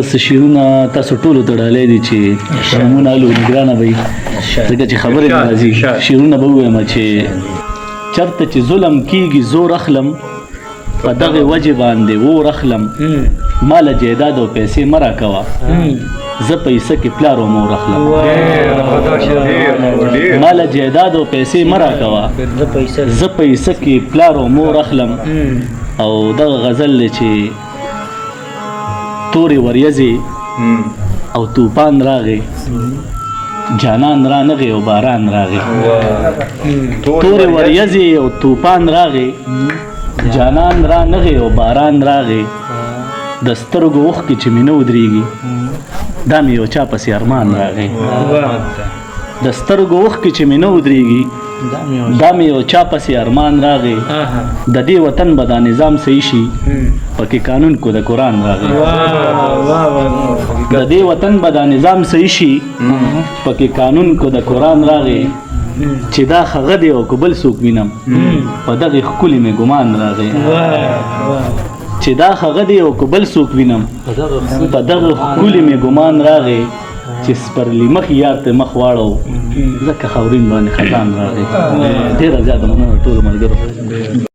څه شعرونه تاسو ټولو ته ډالۍ دي چې رمونه الو ګرانه به وي ځکه چې خبرې نه راځي شعرونه به ووایم چې چرته چې ظلم کیږي زور اخلم په دغه وجې باندې اور اخلم مال جایداد او پیسې مه راکوه زه پیسه کې پلار او مور اخلم مال جایداد او پیسې مه راکوه زه پیسه کې پلار او مور اخلم او دغه غزل دی چې تورې وریځې او توپان راغی جانان را نغی او باران راغی تورې وریځې او توپان راغی جانان را نغی او باران راغی د سترګو اوښکې چې مې نه ودرېږي دا مې یو چا پسې ارمان راغی د سترګو اوښکې چې مې نه ودرېږي دا مې یو چا پسې ارمان راغی د دې وطن به دا نظام صحیح شي پکې قانون کو د قرآن راغی د دې وطن به دا نظام صحیح شي پکې قانون کو د قرآن راغی چې دا هغه دی او که بل څوک وینم په دغې ښکلې مې ګمان راغی چې دا هغه دی او که بل څوک وینم په دغه ښکلې مې ګمان راغی چې سپرلي مخ یار ته مخ واړو ځکه خاورین باندې خزان راغی ډېره زیاته مننه ټولو ملګرو